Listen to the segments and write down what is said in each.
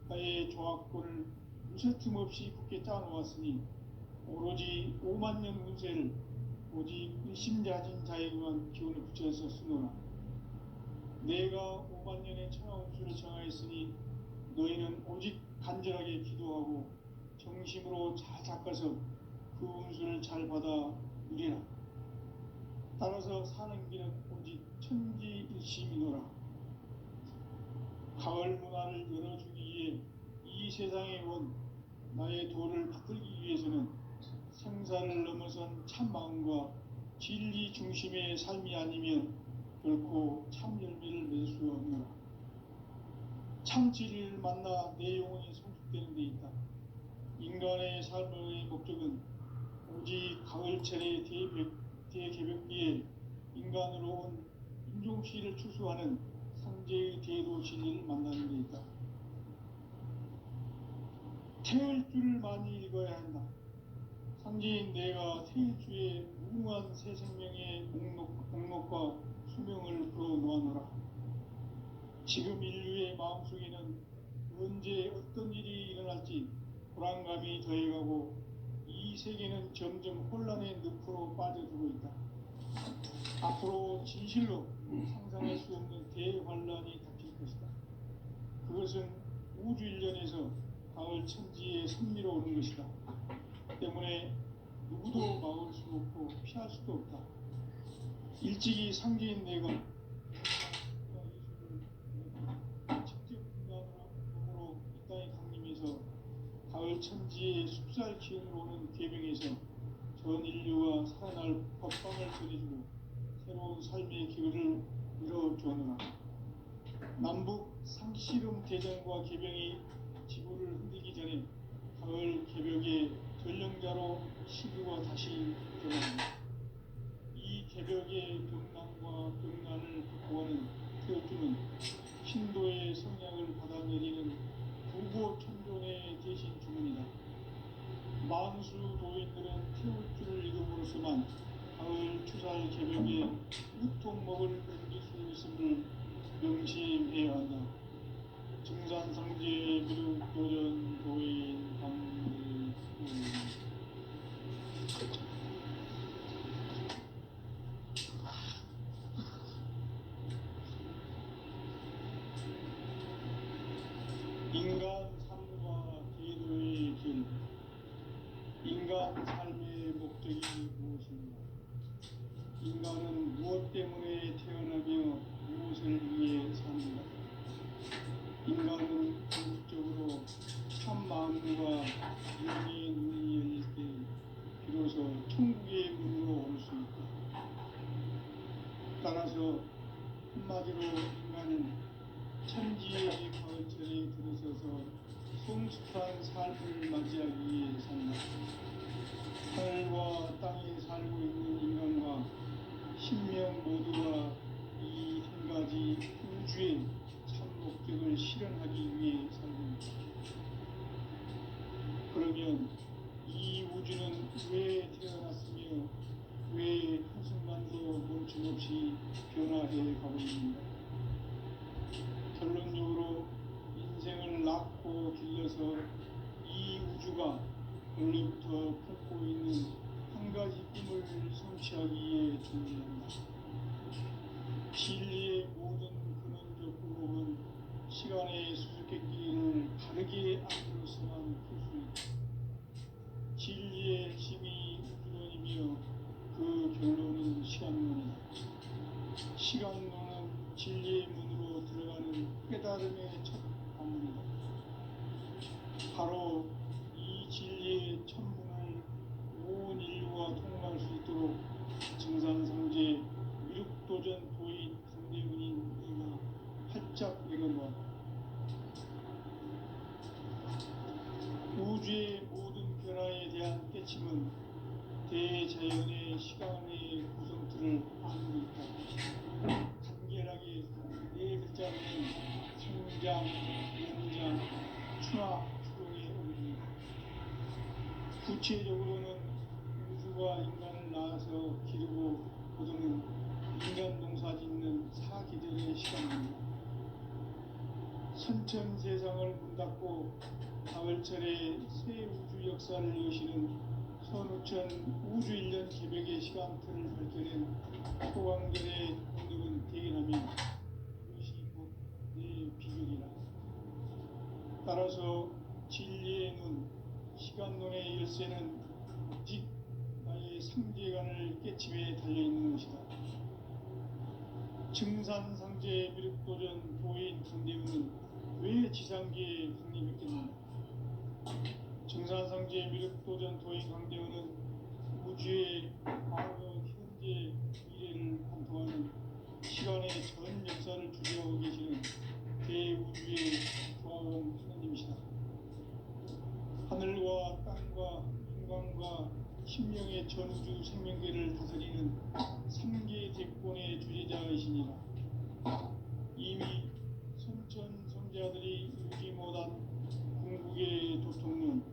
나의 조합권을 무쇠틈 없이 굳게 짜놓았으니 오로지 5만 년 운세를 오직 일심자진 자에게만 기운을 붙여서 쓰노라. 내가 5만 년의 천하 운수를 정하였으니 너희는 오직 간절하게 기도하고 정심으로 잘 닦아서 그 운수를 잘 받아 누리라. 따라서 사는 길은 오직 천지일심이노라. 가을 문화를 열어주기 위해 이 세상에 온 나의 도를 받들기 위해서는 생사를 넘어선 참 마음과 진리 중심의 삶이 아니면 결코 참 열매를 맺을 수 없노라. 참 진리를 만나 내 영혼이 성숙되는 데 있다. 인간의 삶의 목적은 오직 가을철의 대개벽기에 인간으로 온 인종시를 추수하는 상제의 대도 진리를 만나는 데 있다. 태을 줄을 많이 읽어야 한다. 상제인 내가 태일주의 무궁한 새 생명의 목록과 수명을 풀어놓아노라. 지금 인류의 마음속에는 언제 어떤 일이 일어날지 불안감이 더해가고 이 세계는 점점 혼란의 늪으로 빠져들고 있다. 앞으로 진실로 상상할 수 없는 대환란이 닥칠 것이다. 그것은 우주 일련에서 가을 천지의 섭리로 오는 것이다. 때문에 누구도 막을 수 없고 피할 수도 없다. 일찍이 상제인 내가 직접 인간으로 이 땅에 강림해서 가을 천지의 숲살 기운으로 오는 계명에서 전 인류가 살아날 법방을 전해주고 새로운 삶의 기회를 열어주었노라. 남북 상씨름 대전과 개병이 지구를 흔들기 전에 가을 개벽의 전령자로 시구가 다시 변합니다. 이 개벽의 병난과 병난을 극복하는 태어주는 신도의 성향을 받아내리는 부고천존의 대신 주문이다. 만수 도인들은 태울줄을 읽음으로써만 가을 추살 개벽의 우통목을 넘길 수 있음을 명심해야 한다. 증산상제 미륵도전 도인 강리 인간 삶과 제도의 길. 인간 삶의 목적이 무엇인가? 인간은 무엇 때문에 태어나며 무엇을 위해 사는가? 인간은 궁극적으로 참 마음과 영의 눈이 열릴 때 비로소 천국의 문으로 올 수 있다. 따라서 한마디로 인간은 천지의 가을철에 들어서서 성숙한 삶을 맞이하기 위해 산다. 하늘과 땅에 살고 있는 인간과 신명 모두가 이 한 가지 우주의 참 목적을 실현하기 위해 살고 있다. 그러면 이 우주는 왜 태어났으며 왜 한순간도 멈춤없이 변화해 가고 있는가? 결론적으로 인생을 낳고 길러서 이 우주가 원래부터 품고 있는 한 가지 꿈을 성취하기 위해 존재한다. 진리의 모든 근원적 궁극은 시간의 수수께끼를 바르게 알고서만 풀 수 있다. 진리의 힘이 우주론이며 그 결론은 시간론이다. 시간론은 진리의 문으로 들어가는 깨달음의 첫 방문이다. 바로 이 진리의 천문을 온 인류가 통과할 수 있도록 증산상제 미륵도전 도인 강대훈인 이가 활짝 열어놓았다. 우주의 모든 변화에 대한 깨침은 대자연의 시간의 구성틀을 안고 있다. 간결하게 네 글자로는 성장, 연장, 추나, 추동의 의미입니다. 구체적으로는 우주가 인간을 낳아서 기르고 거두는 인간 농사 짓는 사계절의 시간입니다. 선천 세상을 문닫고 가을철에 새 우주 역사를 여시는 선우천 우주일년 개벽의 시간틀을 밝혀낸 소강전의 공덕은 대견하며 그것이 곧 내 비결이라. 따라서 진리의 눈, 시간론의 열쇠는 오직 나의 상제관을 깨침에 달려있는 것이다. 증산상제 미륵도전 도인 강대우는 왜 지상계에 확립했겠느냐? 증산상제 미륵도전 도인 강대우는 우주의 과거, 현재, 미래를 관통하는 시간의 전 역사를 주재하고 계시는 대우주의 조화공 하느님이시다. 하늘과 땅과 인간과 심령의 전우주 생명계를 다스리는 삼계 대권의 주제자이시니라. 이미 선천 성자들이 이루지 못한 궁극의 도통론,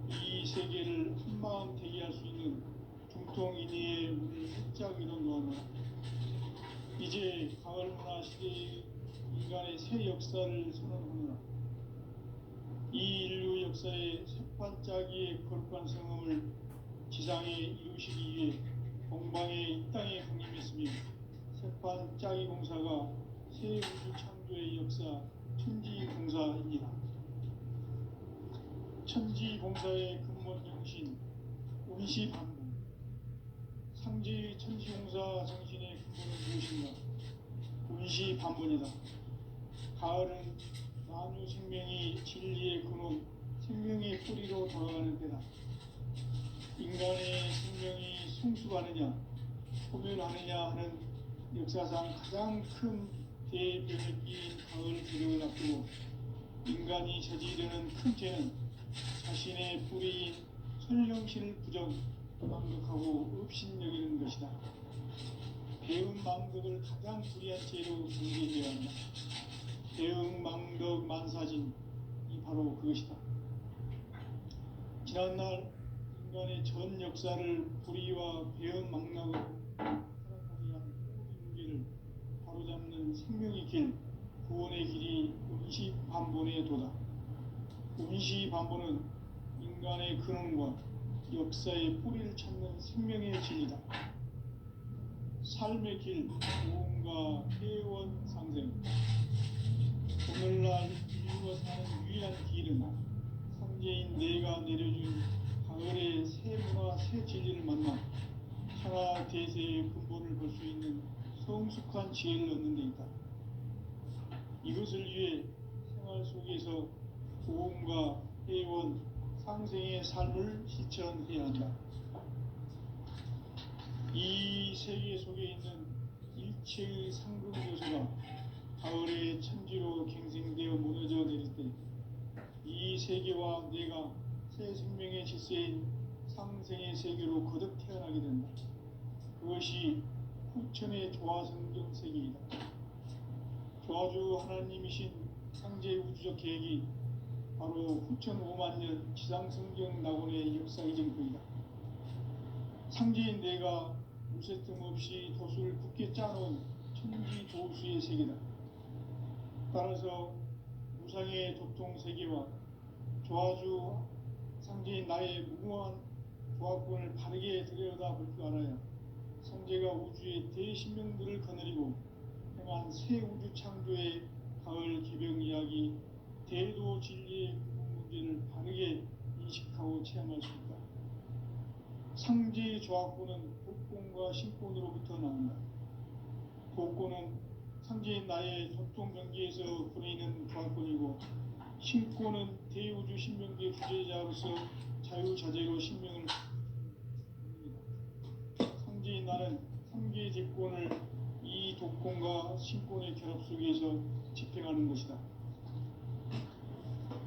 이 세계를 한마음 대기할 수 있는 중통인의의 문을 활짝 열어놓았노라. 이제 가을 문화 시대의 인간의 새 역사를 선언하노라. 이 인류 역사의 새반짝이의 거룩한 성음을 지상에 이루시기 위해 공방에 이 땅에 강림했으며 새반짝이 공사가 새 우주 창조의 역사 천지공사입니다. 천지공사의 근본 정신 운시반분. 상제의 천지공사 정신의 근본은 무엇인가? 운시반분이다. 가을은 만유 생명이 진리의 근원, 생명의 뿌리로 돌아가는 때다. 인간의 생명이 성숙하느냐, 소멸하느냐 하는 역사상 가장 큰 대변혁기인 가을 기력을 앞두고 인간이 저지르는 큰 죄는 자신의 뿌리인 설령신을 부정, 망극하고 업신여기는 것이다. 배운 망덕을 가장 불의한 죄로 정죄해야 한다. 대응 망덕 만사진이 바로 그것이다. 지난날 인간의 전 역사를 불의와 배은 망락으로 타락하게 한 모든 문제를 바로잡는 생명의 길, 구원의 길이 운시반본의 도다. 운시반본은 인간의 근원과 역사의 뿌리를 찾는 생명의 진리다. 삶의 길, 고음과 회원 상생. 오늘날 인류가 사는 유일한 길은 상제인 내가 내려준 가을의 새 문화, 새 진리를 만나 천하 대세의 근본을 볼 수 있는 성숙한 지혜를 얻는 데 있다. 이것을 위해 생활 속에서 고음과 회원, 상생의 삶을 실천해야 한다. 이 세계 속에 있는 일체의 상급 요소가 가을의 천지로 갱생되어 무너져 내릴 때 이 세계와 내가 새 생명의 질서인 상생의 세계로 거듭 태어나게 된다. 그것이 후천의 조화성경 세계이다. 조화주 하나님이신 상제 우주적 계획이 바로 후천 5만년 지상성경 낙원의 역사이전 것이다. 상제인 내가 무쇠 틈 없이 도수를 굳게 짜놓은 천지 도수의 세계다. 따라서 무상의 도통 세계와 조화주 상제인 나의 무궁한 조화권을 바르게 들여다볼 줄 알아야 상제가 우주의 대신명들을 거느리고 행한 새 우주 창조의 가을 개병 이야기, 대도 진리의 근본 문제를 바르게 인식하고 체험할 수 있다. 상제의 조화권은 복권과 신권으로부터 나온다. 복권은 상제인 나의 도통 경계에서 보내는 조화권이고, 신권은 대우주 신명계 주제자로서 자유자재로 신명을 상제인 나는 상계 제권을 이 독권과 신권의 결합 속에서 집행하는 것이다.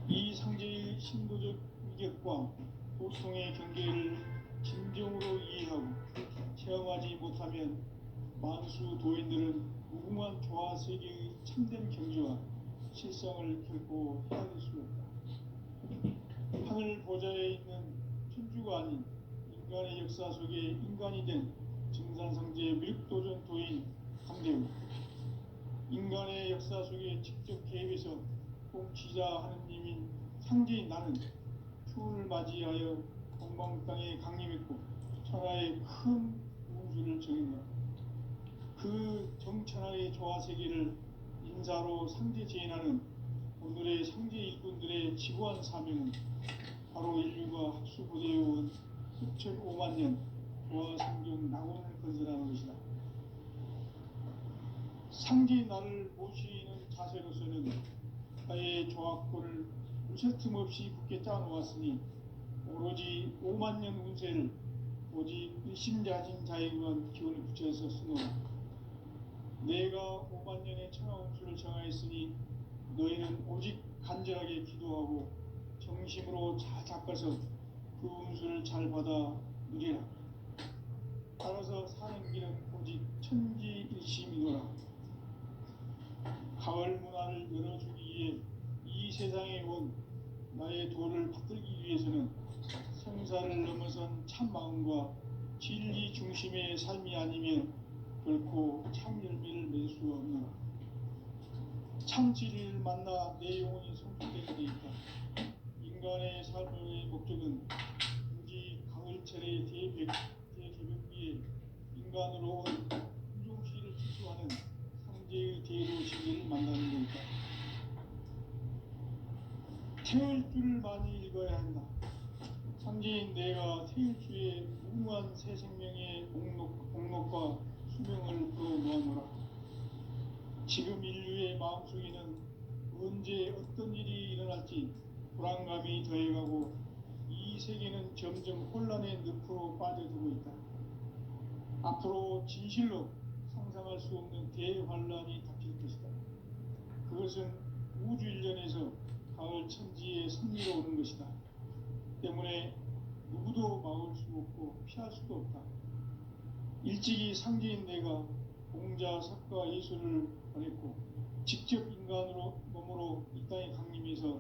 이 상제의 신도적 위격과 도통의 경계를 진정으로 이해하고 체험하지 못하면 만수 도인들은 무궁한 조화 세계의 참된 경지와 실성을 결코 헤아릴 수 없다. 하늘 보좌에 있는 천주가 아닌 인간의 역사 속에 인간이 된 증산상제 미륵도전 도인 강대우, 인간의 역사 속에 직접 개입해서 통치자 하느님인 상제인 나는 추운을 맞이하여 동방 땅에 강림했고 천하의 큰 우주를 정했노라. 그 정천하의 조화세계를 인사로 상제 제인하는 오늘의 상제 일꾼들의 지구한 사명은 바로 인류가 학수고대해온 수천 5만 년 조화성경 낙원을 건설하는 것이다. 상제인 나를 모시는 자세로서는 나의 조합권을 무쇠틈 없이 굳게 짜놓았으니 오로지 5만 년 운세를 오직 일심자진 자에게만 기운을 붙여서 쓰노라. 내가 5만 년의 천하 운수를 정하였으니 너희는 오직 간절하게 기도하고 정심으로 잘 닦아서 그 운수를 잘 받아 누리라. 따라서 사는 길은 오직 천지일심이노라. 가을 문화를 열어주기 위해 이 세상에 온 나의 도를 받들기 위해서는 생사를 넘어선 참 마음과 진리 중심의 삶이 아니면 결코 참 열매를 맺을 수 없노라. 참 진리를 만나 내 영혼이 성숙되게 돼 있다. 인간의 삶의 목적은 오직 가을철의 대개벽기에 인간으로 온 인종시를 추수하는 상제의 대로 시기를 만나는 것이다. 태을 줄을 많이 읽어야 한다. 상제인 내가 태일주의 무궁한 새 생명의 목록과 수명을 그어 모아노라. 지금 인류의 마음속에는 언제 어떤 일이 일어날지 불안감이 더해가고 이 세계는 점점 혼란의 늪으로 빠져들고 있다. 앞으로 진실로 상상할 수 없는 대환란이 닥칠 것이다. 그것은 우주 일련에서 가을 천지의 섭리로 오는 것이다. 때문에 누구도 막을 수 없고 피할 수도 없다. 일찍이 상제인 내가 공자, 석가, 예술을 보냈고 직접 인간으로 몸으로 이 땅에 강림해서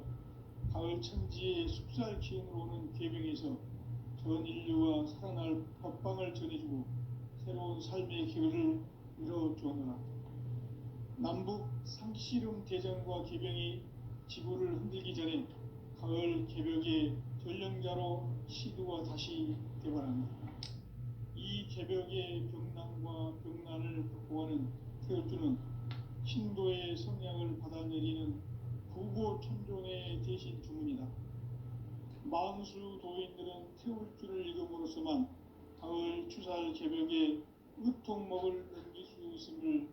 가을 천지의 숲살 기운으로 오는 계병에서 전 인류가 살아날 법방을 전해주고 새로운 삶의 기회를 이뤄주었노라. 남북 상씨름 대전과 계병이 지구를 흔들기 전에 가을 개벽의 전령자로 시두가 다시 되어간다. 이 개벽의 병난과 병난을 극복하는 태울주는 신도의 성량을 받아내리는 구고천종의 대신 주문이다. 만수 도인들은 태울주를 읽음으로써만 가을 추살 개벽의 의통목을 넘길 수 있음을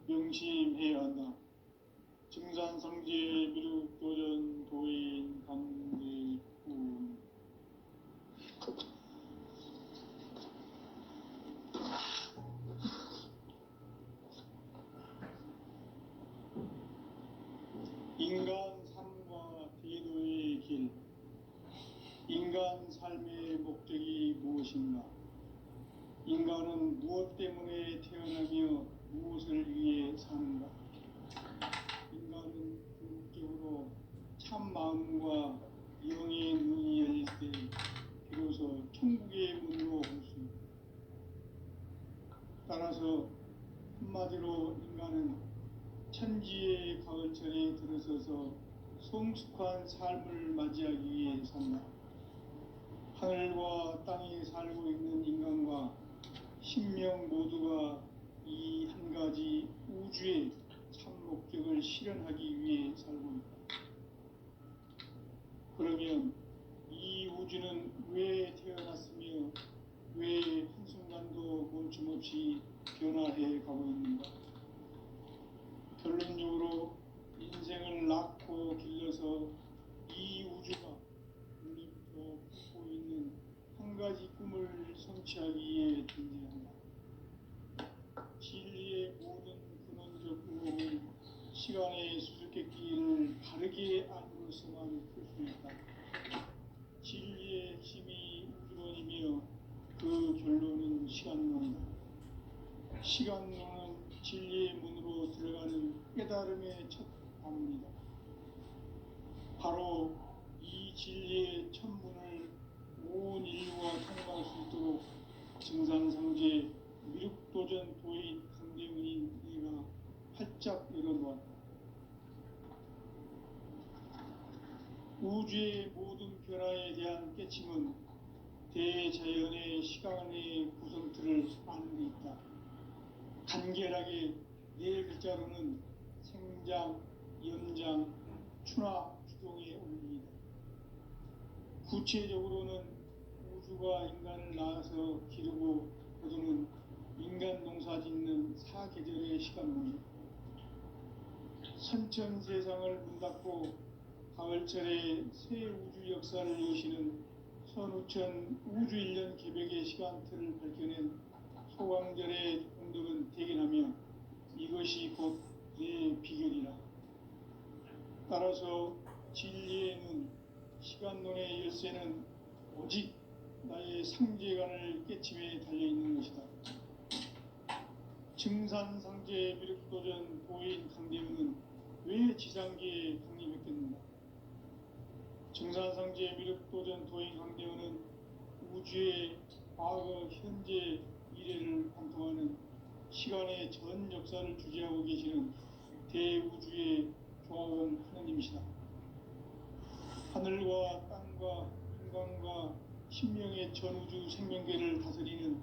명심해야 한다. 증산성제 미륵도전 도인 강대군. 인간 삶과 대도의 길. 인간 삶의 목적이 무엇인가? 인간은 무엇 때문에 태어나며 무엇을 위해 사는가? 인간은 궁극적으로 참 마음과 영의 눈이 열릴 때 비로소 천국의 문으로 올 수 있다. 따라서 한마디로 인간은 천지의 가을철에 들어서서 성숙한 삶을 맞이하기 위해 산다. 하늘과 땅에 살고 있는 인간과 신명 모두가 이 한 가지 우주의 참 목적을 실현하기 위해 살고 있다. 그러면 이 우주는 왜 태어났으며 왜 한순간도 멈춤없이 변화해 가고 있는가? 결론적으로 인생을 낳고 길러서 이 우주가 원래부터 품고 있는 한 가지 꿈을 성취하기 위해 존재한다. 진리의 모든 근원적 의혹은 시간의 수수께끼를 바르게 안으로서만 풀 수 있다. 진리의 핵심이 우주론이며 그 결론은 시간론이다. 시간론은 진리의 문으로 들어가는 깨달음의 첫 방문이다. 바로 이 진리의 첫 문을 온 인류가 통과할 수 있도록 증산성제 미륵도전 도인 강대훈인 내가 활짝 열어놓았다. 우주의 모든 변화에 대한 깨침은 대자연의 시간의 구성틀을 아는 데 있다. 간결하게 네 글자로는 생장, 연장, 추나 추동의 원리이다. 구체적으로는 우주가 인간을 낳아서 기르고 거두는 인간 농사 짓는 사계절의 시간론이다. 선천 세상을 문 닫고 가을철에 새 우주 역사를 여시는 선우천 우주 1년 개벽의 시간틀을 밝혀낸 소강절의 공덕은 대견하며 이것이 곧 내 비결이라. 따라서 진리의 눈, 시간론의 열쇠는 오직 나의 상제관을 깨침에 달려있는 것이다. 증산상제 미륵도전 도인 강대문은 왜 지상계에 강림했겠는가? 증산상제 미륵도전 도인 강대문은 우주의 과거, 현재, 미래를 관통하는 시간의 전 역사를 주재하고 계시는 대우주의 조화원 하느님이시다. 하늘과 땅과 인간과 신명의 전우주 생명계를 다스리는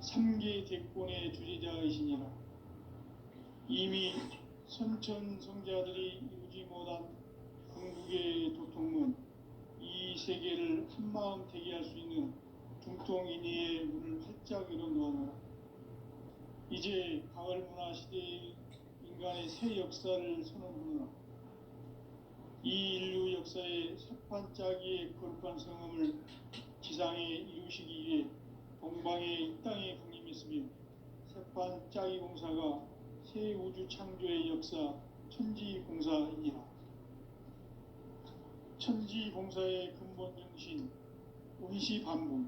3계 대권의 주재자이시니라. 이미 선천성자들이 이루지 못한 궁극의 도통문, 이 세계를 한마음 대기할 수 있는 중통인의의 문을 활짝 열어 놓아노라. 이제 가을 문화 시대의 인간의 새 역사를 선언하노라. 이 인류 역사의 새판짜기의 거룩한 성음을 지상에 이루시기 위해 동방에 이 땅에 강림했으며 새판짜기 공사가 새 우주 창조의 역사 천지공사이니라. 천지공사의 근본 정신 운시반복.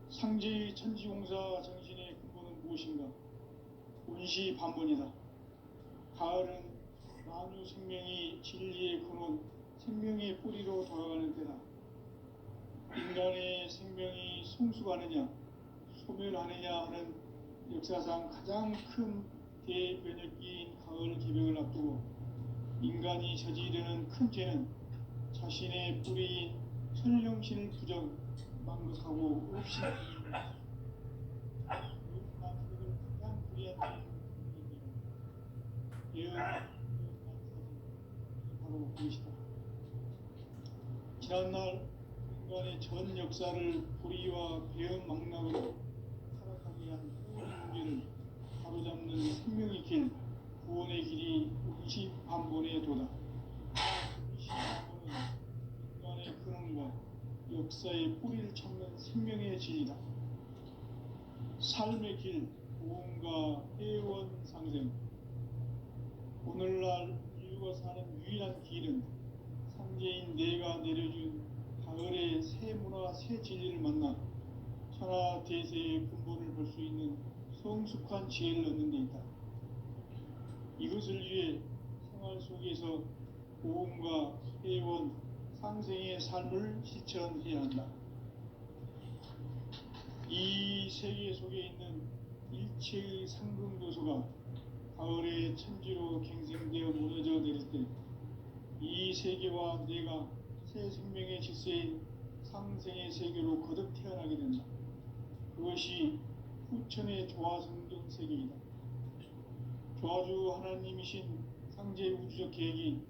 상제의 천지공사 정신의 근본은 무엇인가? 운시반본이다. 가을은 만유 생명이 진리의 근원, 생명의 뿌리로 돌아가는 때다. 인간의 생명이 성숙하느냐, 소멸하느냐 하는 역사상 가장 큰 대변혁기인 가을 개벽을 앞두고 인간이 저지르는 큰 죄는 자신의 뿌리인 천령신을 부정, 망각하고 없이 만국을 가장 불의한 예언 바로 그것이다. 지난날 인간의 전 역사를 불의와 배은망락으로 타락하게 한 모든 문제를 바로잡는 생명의 길, 구원의 길이 운시반본의 도다. 운시반본은 인간의 근원과 역사의 뿌리를 찾는 생명의 진리다. 삶의 길, 구원과 회원 상생. 오늘날 인류가 사는 유일한 길은 상제인 내가 내려준 가을의 새 문화, 새 진리를 만나 천하 대세의 근본을 볼 수 있는 성숙한 지혜를 얻는 데 있다. 이것을 위해 생활 속에서 고음과 회원, 상생의 삶을 실천해야 한다. 이 세계 속에 있는 일체의 상승도소가 가을의 천지로 갱생되어 무너져 내릴 때 이 세계와 내가 새 생명의 질서인 상생의 세계로 거듭 태어나게 된다. 그것이 후천의 조화성경 세계이다. 조화주 하나님이신 상제 우주적 계획이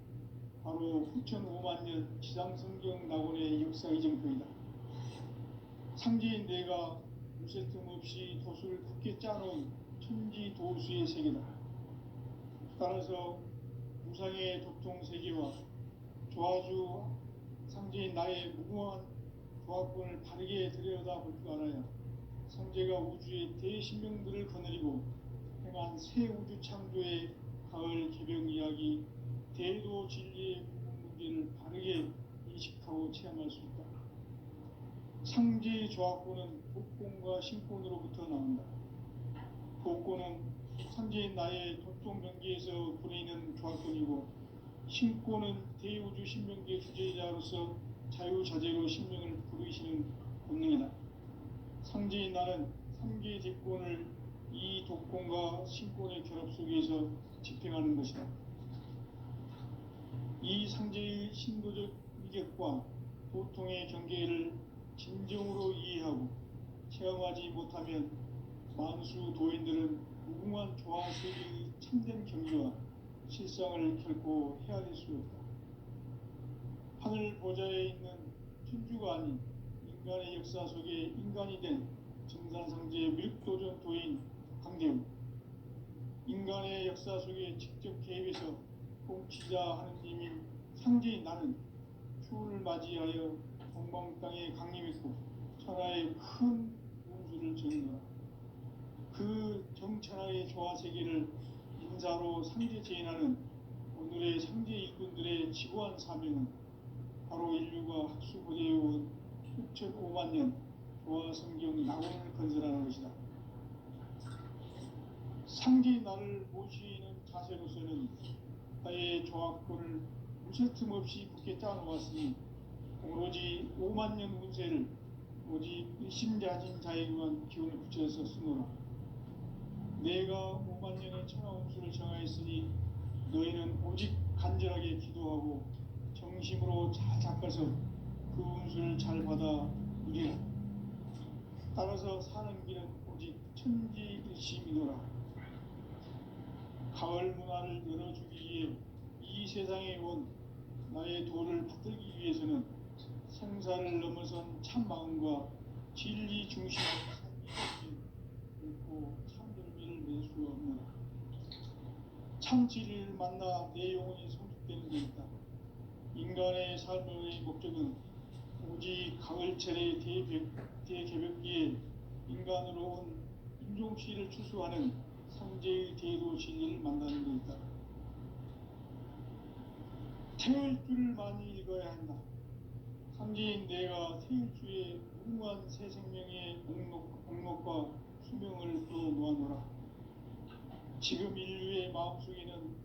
바로 후천 5만 년 지상성경 낙원의 역사 이정표이다. 상제인 내가 무쇠 틈 없이 도수를 굳게 짜놓은 천지 도수의 세계다. 따라서 무상의 도통 세계와 조화주 상제인 나의 무궁한 조합권을 바르게 들여다볼 줄 알아야 상제가 우주의 대신명들을 거느리고 행한 새 우주 창조의 가을 개벽 이야기, 대도 진리의 문제를 바르게 인식하고 체험할 수 있다. 상제의 조합권은 복권과 신권으로부터 나온다. 복권은 상제인 나의 도통 경계에서 보내는 조합권이고, 신권은 대우주 신명계 주제자로서 자유자재로 신명을 부르시는 본능이다. 상제인 나는 3개 대권을 이 독권과 신권의 결합 속에서 집행하는 것이다. 이 상제의 신도적 위력과 고통의 경계를 진정으로 이해하고 체험하지 못하면 만수 도인들은 무궁한 조화 세계의 참된 경지와 실상을 결코 헤아릴 수 없다. 하늘 보좌에 있는 천주가 아닌 인간의 역사 속에 인간이 된 정산상제 밀도전 도인 강대우, 인간의 역사 속에 직접 개입해서 통치자 하느님인 상제인 나는 추운을 맞이하여 동방 땅에 강림했고 천하의 큰 운수를 정노라. 그 정천하의 조화 세계를 인사로 상제 제인하는 오늘의 상제 일꾼들의 지고한 사명은 바로 인류가 학수고대해온 6,500만 년 조화 성경 낙원을 건설하는 것이다. 상제의 나를 모시는 자세로서는 나의 조화권을 무쇠 틈 없이 굳게 짜놓았으니 오로지 5만 년 운세를 오직 일심자진 자에게만 기운을 붙여서 쓰노라. 내가 5만 년의 천하 운수를 정하였으니 너희는 오직 간절하게 기도하고 정심으로 잘 잡아서 그 운수를 잘 받아 누리라. 따라서 사는 길은 오직 천지일심이노라. 가을 문화를 열어주기 위해 이 세상에 온 나의 도를 붙들기 위해서는 생사를 넘어선 참마음과 진리 중심의 삶이 결코 참열매를 낼 수 없노라. 참진리를 만나 내 영혼이 성숙되는 데 있다. 인간의 삶의 목적은 오직 가을철의 대개벽기에 인간으로 온 인종씨를 추수하는 상제의 대도 진리를 만나는 데 있다. 태울 줄을 많이 읽어야 한다. 상제인 내가 태울 주의 무궁한 새 생명의 목록과 수명을 풀어놓아노라. 지금 인류의 마음속에는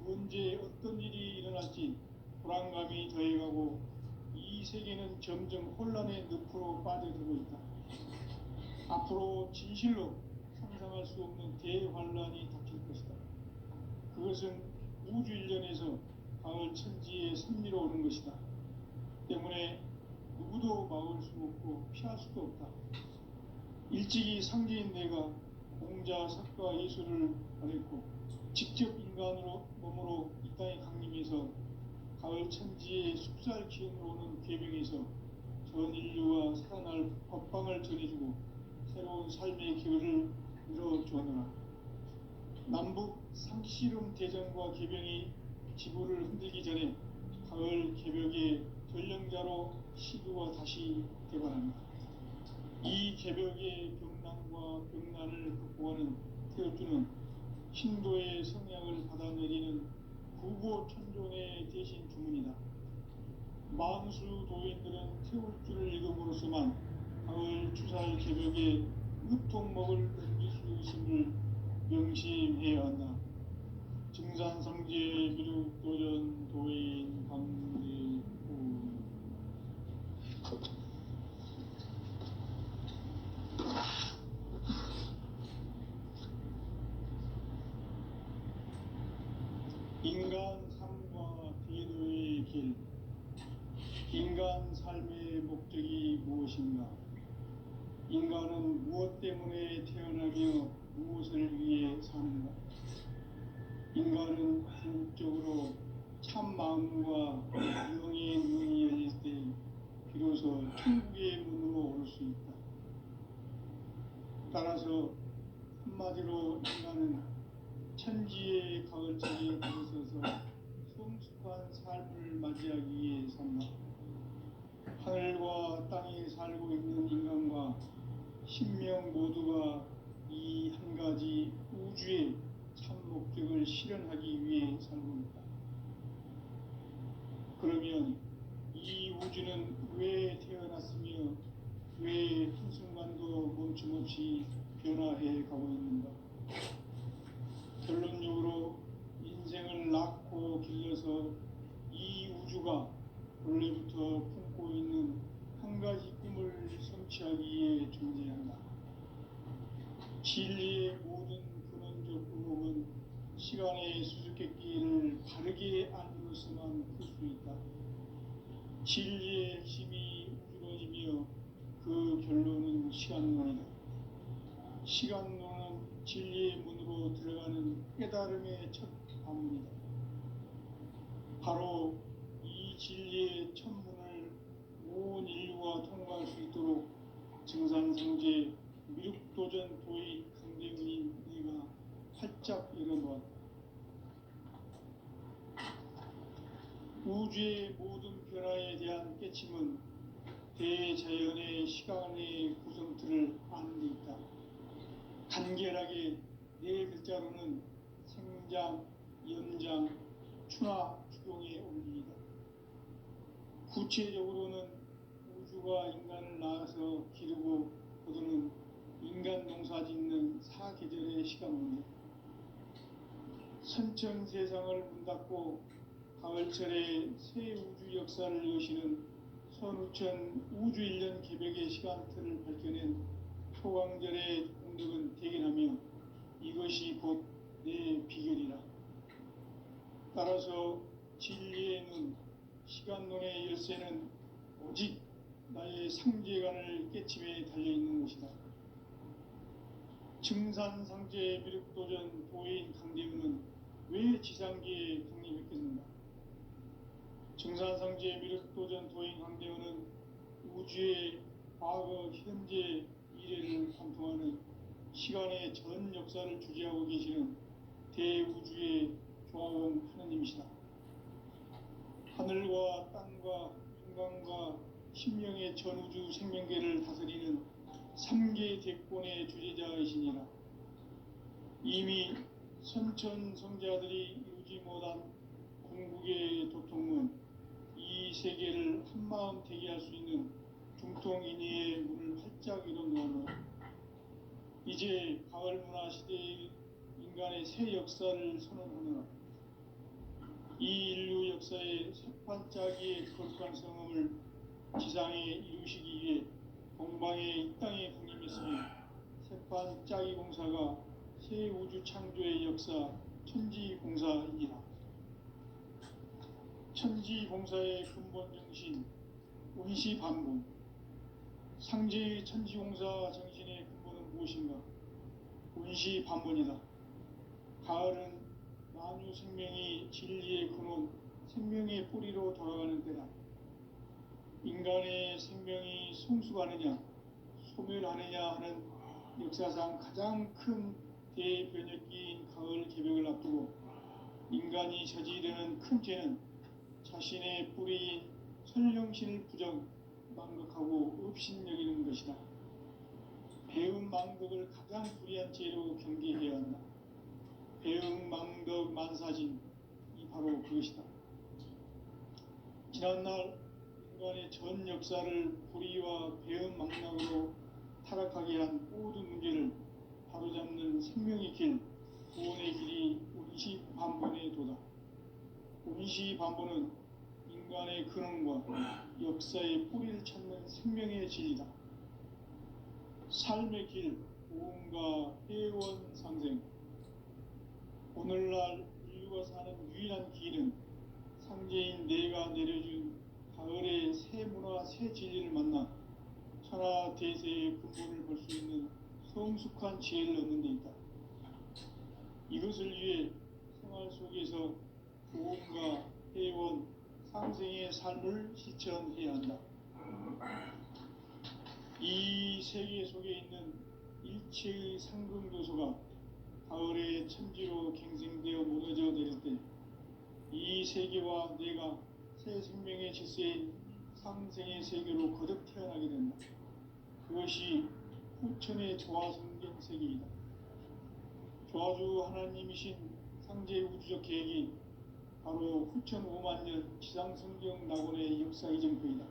언제 어떤 일이 일어날지 불안감이 더해가고 이 세계는 점점 혼란의 늪으로 빠져들고 있다. 앞으로 진실로 상상할 수 없는 대환란이 닥칠 것이다. 그것은 우주 일련에서 가을 천지의 섭리로 오는 것이다. 때문에 누구도 막을 수 없고 피할 수도 없다. 일찍이 상제인 내가 공자, 석가, 예술을 말했고 직접 인간으로 몸으로 이 땅에 강림해서 가을 천지의 숙살 기운으로 오는 궤병에서 전 인류와 살아날 법방을 전해주고 새로운 삶의 기회를 이뤄주었노라. 남북 상씨름 대전과 개병이 지구를 흔들기 전에 가을 개벽의 전령자로 시도가 다시 개발합니다. 이 개벽의 병난과 병난을 극복하는 태엽주는 신도의 성향을 받아내리는 구고천존의 대신 주문이다. 만수 도인들은 태울주를 읽음으로써만 가을 추살 개벽의 으통목을 넘길 수 있음을 명심해야 한다. 증산상제 미륵도전 도인 강대우. 인간 삶과 대도의 길. 인간 삶의 목적이 무엇인가? 인간은 무엇 때문에 태어나며 무엇을 위해 사는가? 인간은 궁극적으로 참 마음과 영의 눈이 열릴 때 비로소 천국의 문으로 올 수 있다. 따라서 한마디로 인간은 천지의 가을철에 들어서서 성숙한 삶을 맞이하기 위해 산다. 하늘과 땅에 살고 있는 인간과 신명 모두가 이 한 가지 우주의 참 목적을 실현하기 위해 살고 있다. 그러면 이 우주는 왜 태어났으며 왜 한순간도 멈춤없이 변화해 가고 있는가? 결론적으로 인생을 낳고 길러서 이 우주가 원래부터 품고 있는 한 가지 꿈을 성취하기 위해 존재한다. 진리의 모든 근원적 의목은 시간의 수수께끼를 바르게 알므로서만 풀 수 있다. 진리의 핵심이 우주론이며 그 결론은 시간론이다. 시간론은 진리의 문으로 들어가는 깨달음의 첫 관문이다. 바로 이 진리의 첫 문을 온 인류가 통과할 수 있도록 증산성제 미륵도전 도의 강대문인 네가 활짝 열어놓았다. 우주의 모든 변화에 대한 깨침은 대자연의 시간의 구성틀을 아는 데 있다. 간결하게 네 글자로는 생장, 연장, 추나 추동의 원리이다. 구체적으로는 우주가 인간을 낳아서 기르고 거두는 인간 농사 짓는 사계절의 시간문이다. 선천 세상을 문 닫고 가을철에 새 우주 역사를 여시는 선우천 우주 1년 개벽의 시간틀을 밝혀낸 소강절의 공덕은 대견하며 이것이 곧 내 비결이라. 따라서 진리의 눈, 시간론의 열쇠는 오직 나의 상제관을 깨침에 달려있는 것이다. 증산상제 미륵도전 도인 강대우는 왜 지상계에 강림했겠는가? 증산상제 미륵도전 도인 강대우는 우주의 과거, 현재, 미래를 관통하는 시간의 전 역사를 주재하고 계시는 대우주의 조화원 하느님이시다. 하늘과 땅과 인간과 신명의 전우주 생명계를 다스리는 3계 대권의 주재자이시니라. 이미 선천성자들이 이루지 못한 궁극의 도통은 이 세계를 한마음 되게 할 수 있는 중통인의의 문을 활짝 열어놓으며 이제 가을문화 시대의 인간의 새 역사를 선언하노라. 이 인류 역사의 새반짝이의 거룩한 성음을 지상에 이루시기 위해 동방의 이 땅에 강림했으며 새반짝이 공사가 새 우주 창조의 역사 천지공사이니라. 천지공사의 근본 정신 운시반본. 상제의 천지공사 정신의 근본은 무엇인가? 운시반본이다. 가을은 만유 생명이 진리의 근원, 생명의 뿌리로 돌아가는 때다. 인간의 생명이 성숙하느냐, 소멸하느냐 하는 역사상 가장 큰 대변혁기인 가을 개벽을 앞두고 인간이 저지르는 큰 죄는 자신의 뿌리인 선령신을 부정, 망각하고 업신여기는 것이다. 배움 망덕을 가장 불의한 죄로 경계해야 한다. 배움 망덕 만사진이 바로 그것이다. 지난날 인간의 전 역사를 불의와 배움 망락으로 타락하게 한 모든 문제를 바로잡는 생명의 길, 구원의 길이 운시반본의 도다. 운시반본은 인간의 근원과 역사의 뿌리를 찾는 생명의 진리다. 삶의 길, 보험과 회원 상생. 오늘날 인류가 사는 유일한 길은 상제인 내가 내려준 가을의 새 문화, 새 진리를 만나 천하 대세의 근본을 볼 수 있는 성숙한 지혜를 얻는 데 있다. 이것을 위해 생활 속에서 보험과 회원, 상생의 삶을 실천해야 한다. 이 세계 속에 있는 일체의 상승도소가 가을의 천지로 갱생되어 무너져 내릴 때 이 세계와 내가 새 생명의 질서인 상생의 세계로 거듭 태어나게 된다. 그것이 후천의 조화성경 세계이다. 조화주 하나님이신 상제 우주적 계획이 바로 후천 5만 년 지상성경 낙원의 역사 이정표이다.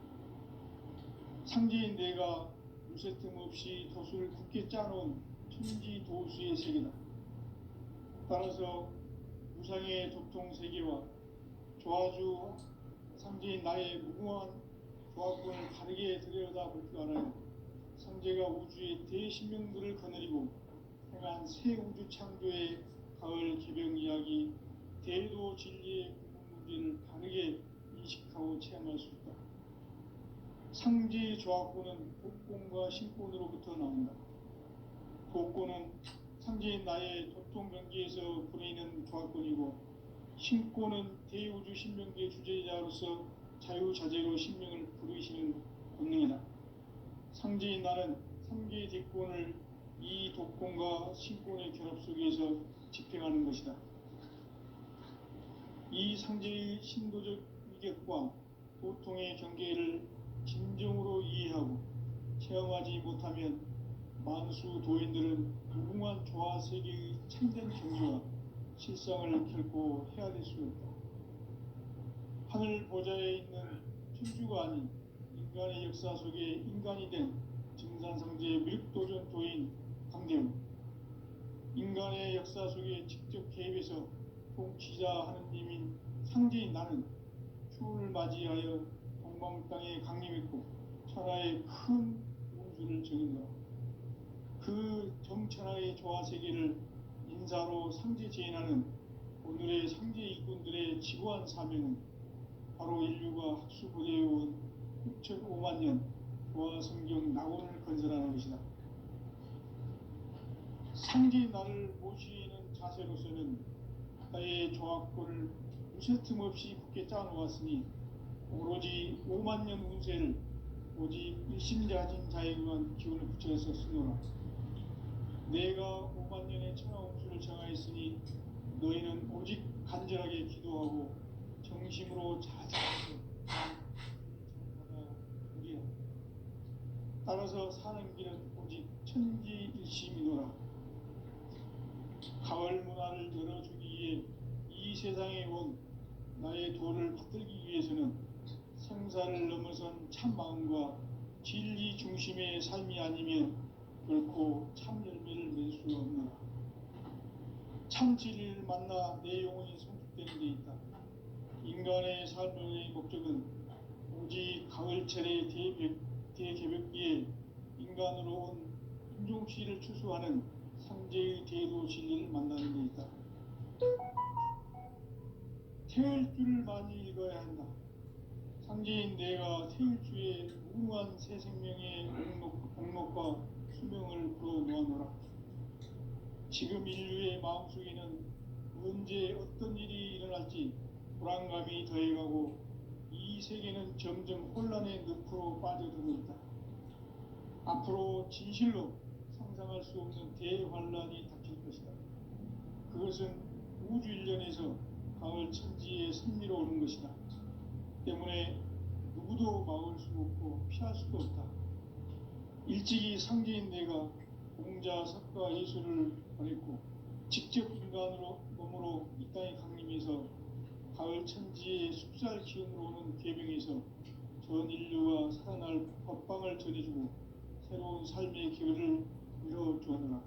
상제인 내가 무쇠틈 없이 도수를 굳게 짜놓은 천지 도수의 세계다. 따라서 무상의 도통 세계와 조화주 상제인 나의 무궁한 조화권을 다르게 들여다볼 줄 알아야 상제가 우주의 대신명들을 거느리고 행한 새 우주 창조의 가을 개벽 이야기, 대도 진리의 궁극 문제를 다르게 인식하고 체험할 수 있다. 상제 조합권은 복권과 신권으로부터 나온다. 복권은 상제인 나의 도통 경기에서 부리는 조합권이고, 신권은 대우주 신명기의 주제자로서 자유자재로 신명을 부르시는 권능이다. 상제인 나는 3개의 대권을 이 도권과 신권의 결합 속에서 집행하는 것이다. 이 상제의 신도적 위격과 도통의 경계를 진정으로 이해하고 체험하지 못하면 만수 도인들은 무궁한 조화 세계의 참된 경지와 실상을 결코 헤아릴 수 없다. 하늘 보좌에 있는 천주가 아닌 인간의 역사 속에 인간이 된 증산상제의 밀도전 도인 강대우, 인간의 역사 속에 직접 개입해서 통치자 하느님인 상제인 나는 추운을 맞이하여 동방 땅에 강림했고 천하의 큰 운수를 정인다. 그 정천하의 조화 세계를 인사로 상제 제인하는 오늘의 상제 일꾼들의 지구한 사명은 바로 인류가 학수고대해온 6,5만 년 조화 성경 낙원을 건설하는 것이다. 상제 나를 모시는 자세로서는 나의 조합권을 무쇠 틈 없이 굳게 짜놓았으니 오로지 5만 년 운세를 오직 일심자진 자에게만 기운을 붙여서 쓰노라. 내가 5만 년의 천하 운수를 정하였으니 너희는 오직 간절하게 기도하고 정심으로 자자해서 우리라. 따라서 사는 길은 오직 천지일심이노라. 가을 문화를 열어주기 위해 이 세상에 온 나의 도를 받들기 위해서는 생사를 넘어선 참 마음과 진리 중심의 삶이 아니면 결코 참 열매를 맺을 수 없노라. 참 진리를 만나 내 영혼이 성숙되는 데 있다. 인간의 삶의 목적은 오직 가을철의 대개벽기에 인간으로 온 인종씨를 추수하는 상제의 대도 진리를 만나는 데 있다. 태을 줄을 많이 읽어야 한다. 상제인 내가 태을 주에 무궁한 새 생명의 목록과 수명을 불어 놓아노라. 지금 인류의 마음속에는 언제 어떤 일이 일어날지 불안감이 더해가고 이 세계는 점점 혼란의 늪으로 빠져들고 있다. 앞으로 진실로 상상할 수 없는 대환란이 닥칠 것이다. 그것은 우주 일련에서 가을 천지의 섭리로 오는 것이다. 때문에 누구도 막을 수 없고 피할 수도 없다. 일찍이 상제인 내가 공자, 석가, 예수를 보냈고 직접 인간으로 몸으로 이 땅에 강림해서 가을 천지의 숲살 기운으로 오는 계명에서 전 인류가 살아날 법방을 전해주고 새로운 삶의 기회를 이뤄주었노라.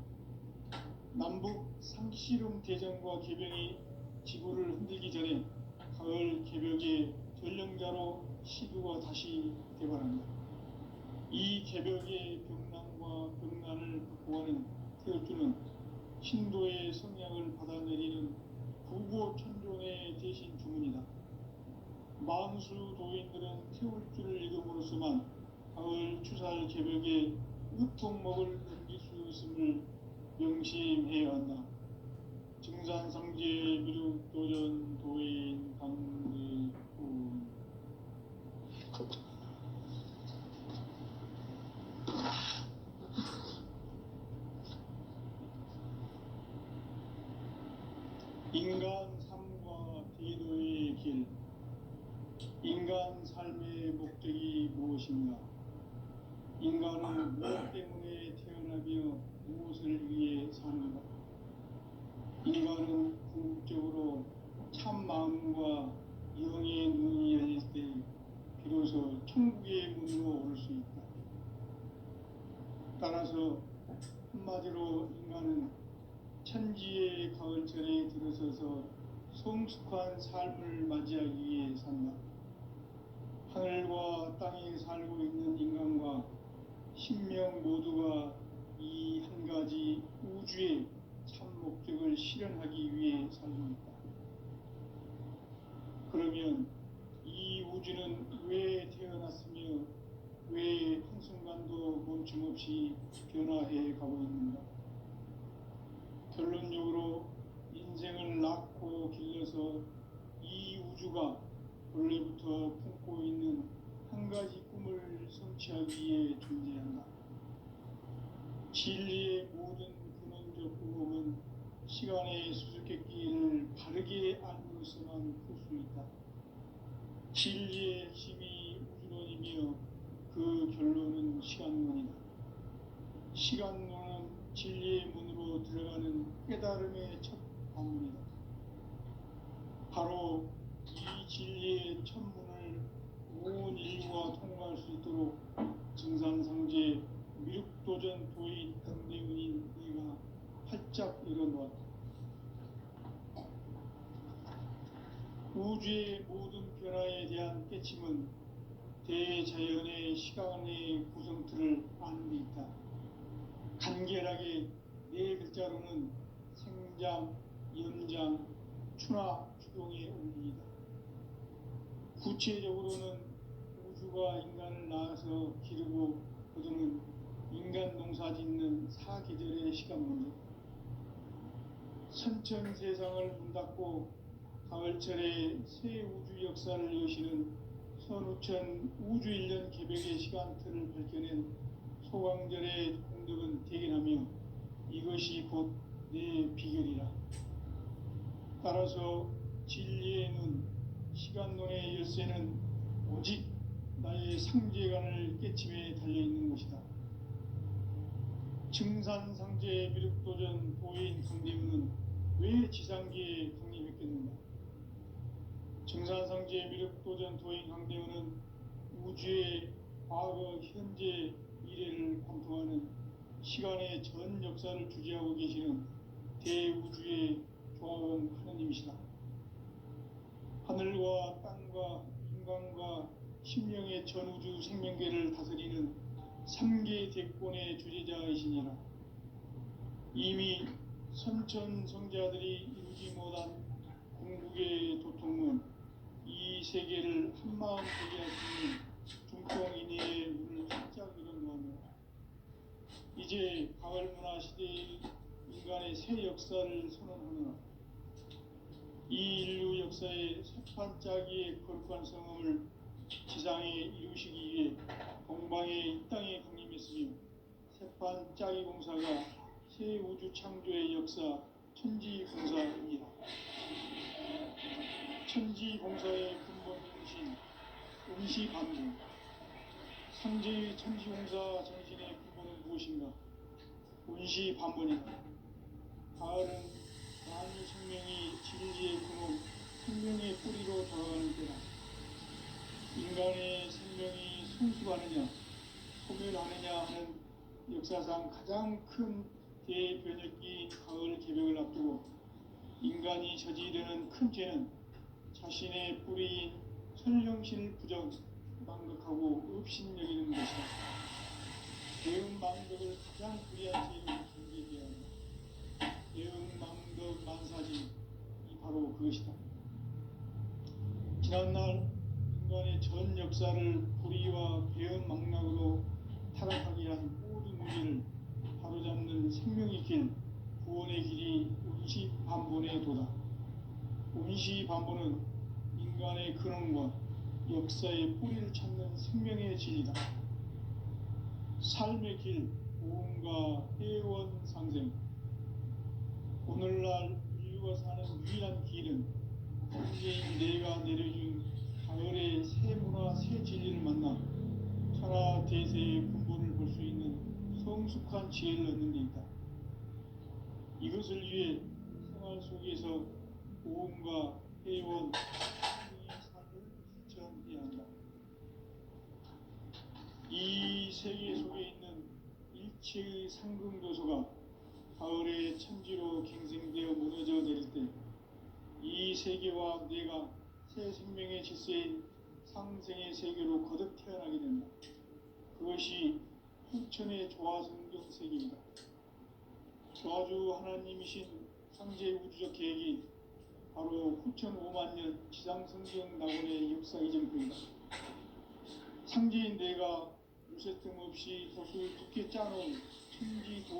남북 상씨름 대전과 개병이 지구를 흔들기 전에 가을 개벽의 전령자로 시두가 다시 개발한다. 이 개벽의 병난과 병난을 극복하는 태울주는 신도의 성향을 받아내리는 부고천존의 대신 주문이다. 만수 도인들은 태울주를 읽음으로써만 가을 추살 개벽의 으통목을 넘길 수 있음을 명심해야 한다. 증산상제 미륵도전 도인 강대훈. 인간 삶과 대도의 길. 인간 삶의 목적이 무엇인가? 인간은 무엇 때문에 태어나며 무엇을 위해 사는가? 인간은 궁극적으로 참 마음과 영의 눈이 열릴 때 비로소 천국의 문으로 올 수 있다. 따라서 한마디로 인간은 천지의 가을철에 들어서서 성숙한 삶을 맞이하기 위해 산다. 하늘과 땅에 살고 있는 인간과 신명 모두가 이 한 가지 우주의 참 목적을 실현하기 위해 살고 있다. 그러면 이 우주는 왜 태어났으며 성취하기 위해 존재한다. 진리의 모든 근원적 의혹은 시간의 수수께끼를 바르게 알므로서만 풀 수 있다. 진리의 핵심이 우주론이며 그 결론은 시간론이다. 시간론은 진리의 문으로 들어가는 깨달음의 첫 관문이다. 바로 이 진리의 첫 문을 온 인류가 통과할 수 있도록 증산상제 미륵도전 도인 강대문인 네가 활짝 열어놓았다. 우주의 모든 변화에 대한 깨침은 대자연의 시간의 구성틀을 아는 데 있다. 간결하게 네 글자로는 생장, 연장, 추나 추동의 원리이다. 구체적으로는 우주가 인간을 낳아서 기르고 거두는 인간 농사 짓는 사계절의 시간 문제, 선천 세상을 문 닫고 가을철에 새 우주 역사를 여시는 선우천 우주일년 개벽의 시간틀을 밝혀낸 소강절의 공덕은 대견하며 이것이 곧 내 비결이라. 따라서 진리의 눈, 시간론의 열쇠는 오직 나의 상제관을 깨침에 달려있는 것이다. 증산상제 미륵도전 도인 강대문은 왜 지상계에 강림했겠는가? 증산상제 미륵도전 도인 강대문은 우주의 과거, 현재, 미래를 관통하는 시간의 전 역사를 주재하고 계시는 대우주의 조화원 하느님이시다. 하늘과 땅과 인간과 심령의 전우주 생명계를 다스리는 3계 대권의 주재자이시니라. 이미 선천성자들이 이루지 못한 궁극의 도통은 이 세계를 한마음 되게 할 수 있는 중통인의 문을 활짝 열어놓았노라. 이제 가을문화 시대의 인간의 새 역사를 선언하노라. 이 인류 역사의 새판짜기의 거룩한 성음을 지상에 이루시기 위해 동방에 이 땅에 강림했으며 새판짜기 공사가 새 우주 창조의 역사 천지공사입니다. 천지공사의 근본 정신 음시반복, 상제의 천지공사 정신의 근본은 무엇인가? 운시반복이다. 가을은 만유 생명이 진리의 근원, 생명의 뿌리로 돌아가는 때다. 인간의 생명이 성숙하느냐, 소멸하느냐 하는 역사상 가장 큰 대변혁기인 가을 개벽을 앞두고 인간이 저지르는 큰 죄는 자신의 뿌리인 설령신을 부정, 망극하고 업신여기는 것이다. 대응 망극을 가장 불의한 죄로 전제해야 한다. 대응 망극 만사지 바로 그것이다. 지난날 인간의 전 역사를 불의와 배은 망락으로 타락하게 한 모든 문제를 바로잡는 생명의 길, 구원의 길이 운시반본의 도다. 운시반본은 인간의 근원과 역사의 뿌리를 찾는 생명의 진리다. 삶의 길, 보험과 회원 상생. 오늘날 인류가 사는 유일한 길은 현재인 내가 내려준 가을의 새 문화, 새 진리를 만나 천하 대세의 근본을 볼 수 있는 성숙한 지혜를 얻는 데 있다. 이것을 위해 생활 속에서 보험과 회원, 삶을 실천해야 한다. 이 세계 속에 있는 일체의 상승도소가 가을의 천지로 갱생되어 무너져 내릴 때 이 세계와 내가 새 생명의 질서인 상생의 세계로 거듭 태어나게 된다. 그것이 후천의 조화성경 세계이다. 조화주 하나님이신 상제 우주적 계획이 바로 후천 5만 년 지상성경 낙원의 역사 이전표이다. 상제인 내가 무쇠 틈 없이 돛을 두께 짜놓은 천지